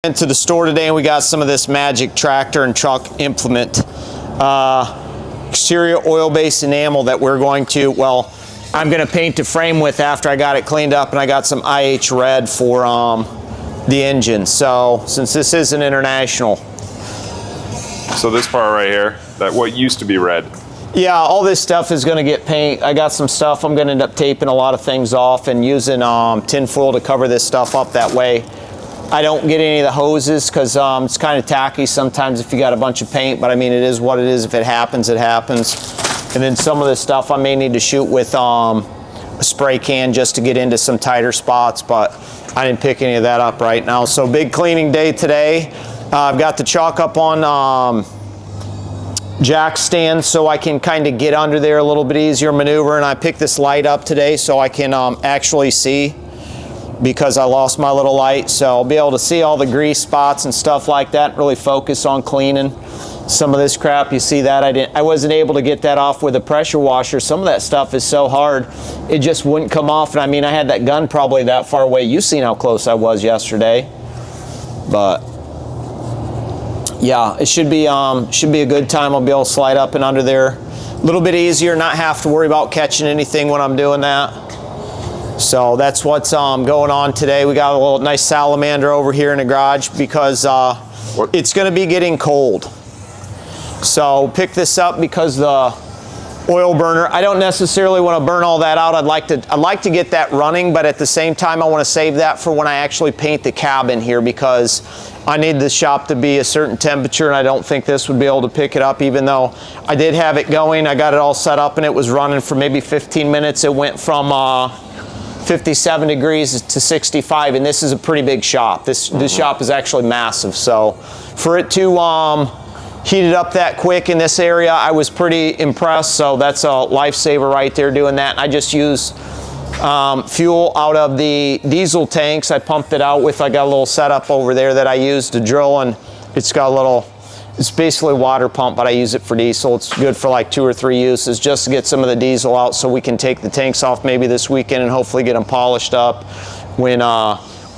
Went to the store today and we got some of this Magic tractor and truck implement exterior oil-based enamel that we're going to, well, I'm going to paint the frame with after I got it cleaned up, and I got some IH red for the engine. So since this is an international. So this part right here, that what used to be red. Yeah, all this stuff is going to get paint. I got some stuff I'm going to end up taping a lot of things off and using tin foil to cover this stuff up. That way I don't get any of the hoses, because it's kind of tacky sometimes if you got a bunch of paint, but I mean, it is what it is. If it happens, it happens. And then some of this stuff I may need to shoot with a spray can just to get into some tighter spots, but I didn't pick any of that up right now. So big cleaning day today. I've got the chalk up on jack stand so I can kind of get under there a little bit easier maneuver, and I picked this light up today so I can actually see, because I lost my little light. So I'll be able to see all the grease spots and stuff like that, really focus on cleaning some of this crap. You see that I wasn't able to get that off with a pressure washer. Some of that stuff is so hard it just wouldn't come off. And I mean, I had that gun probably that far away. You seen how close I was yesterday. But yeah, it should be a good time. I'll be able to slide up and under there a little bit easier, not have to worry about catching anything when I'm doing that. So that's what's going on today. We got a little nice salamander over here in the garage because it's going to be getting cold. So pick this up because the oil burner, I don't necessarily want to burn all that out. I'd like to get that running, but at the same time I want to save that for when I actually paint the cabin here, because I need the shop to be a certain temperature, and I don't think this would be able to pick it up. Even though I did have it going, I got it all set up and it was running for maybe 15 minutes. It went from 57 degrees to 65, and this is a pretty big shop. This shop is actually massive, so for it to heat it up that quick in this area, I was pretty impressed. So that's a lifesaver right there doing that. I just use fuel out of the diesel tanks. I pumped it out with, I got a little setup over there that I use to drill, and it's got a little, it's basically a water pump, but I use it for diesel. It's good for like 2 or 3 uses just to get some of the diesel out so we can take the tanks off maybe this weekend and hopefully get them polished up when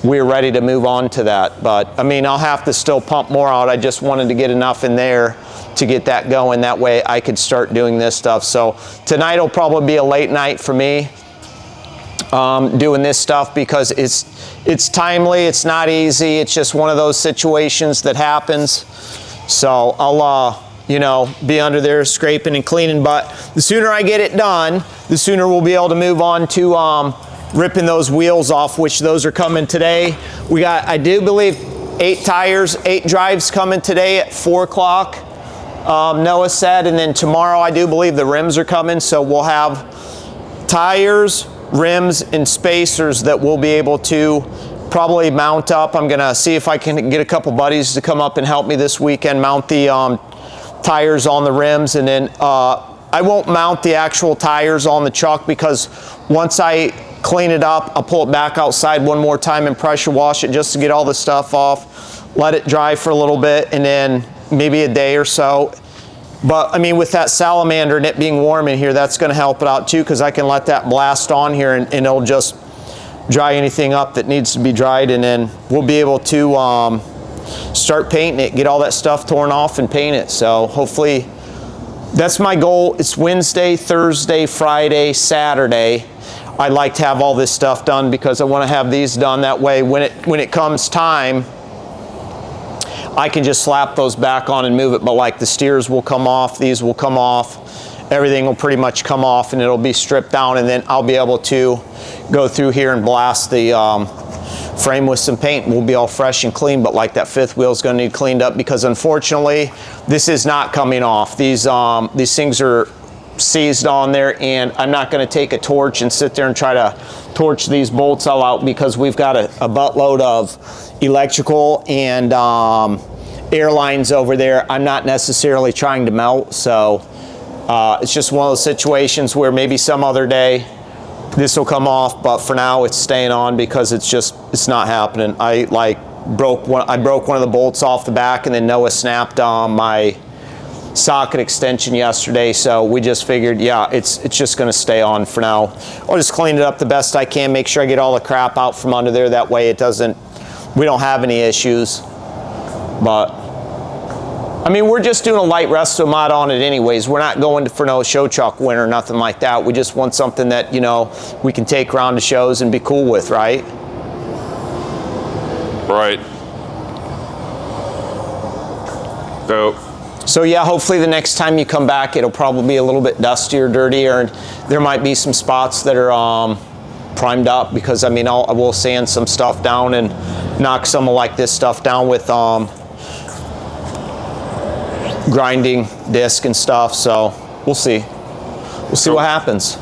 we're ready to move on to that. But I mean, I'll have to still pump more out. I just wanted to get enough in there to get that going. That way I could start doing this stuff. So tonight will probably be a late night for me doing this stuff, because it's timely, it's not easy, it's just one of those situations that happens. So I'll you know, be under there scraping and cleaning, but the sooner I get it done, the sooner we'll be able to move on to ripping those wheels off, which those are coming today. We got, I do believe, 8 tires, 8 drives coming today at 4 o'clock, Noah said, and then tomorrow I do believe the rims are coming, so we'll have tires, rims, and spacers that we'll be able to probably mount up. I'm gonna see if I can get a couple buddies to come up and help me this weekend mount the tires on the rims, and then I won't mount the actual tires on the truck, because once I clean it up, I'll pull it back outside one more time and pressure wash it just to get all the stuff off, let it dry for a little bit, and then maybe a day or so. But I mean, with that salamander and it being warm in here, that's going to help it out too, because I can let that blast on here and it'll just dry anything up that needs to be dried, and then we'll be able to start painting it, get all that stuff torn off and paint it. So hopefully that's my goal. It's Wednesday, Thursday, Friday, Saturday. I'd like to have all this stuff done, because I want to have these done. That way when it comes time, I can just slap those back on and move it. But like the steers will come off, these will come off, everything will pretty much come off, and it'll be stripped down, and then I'll be able to go through here and blast the frame with some paint. We'll be all fresh and clean. But like that 5th wheel is going to need cleaned up, because unfortunately this is not coming off. These things are seized on there, and I'm not going to take a torch and sit there and try to torch these bolts all out, because we've got a buttload of electrical and air lines over there I'm not necessarily trying to melt. So it's just one of those situations where maybe some other day this will come off, but for now it's staying on, because it's not happening. I broke one of the bolts off the back, and then Noah snapped my socket extension yesterday, so we just figured, yeah, it's just going to stay on for now. I'll just clean it up the best I can, make sure I get all the crap out from under there. That way we don't have any issues. But I mean, we're just doing a light resto mod on it anyways. We're not going for no show truck win or nothing like that. We just want something that, you know, we can take around to shows and be cool with, right? Right. So yeah, hopefully the next time you come back, it'll probably be a little bit dustier, dirtier, and there might be some spots that are primed up, because I mean, I will sand some stuff down and knock some of like this stuff down with grinding disc and stuff. So we'll see. We'll see what happens.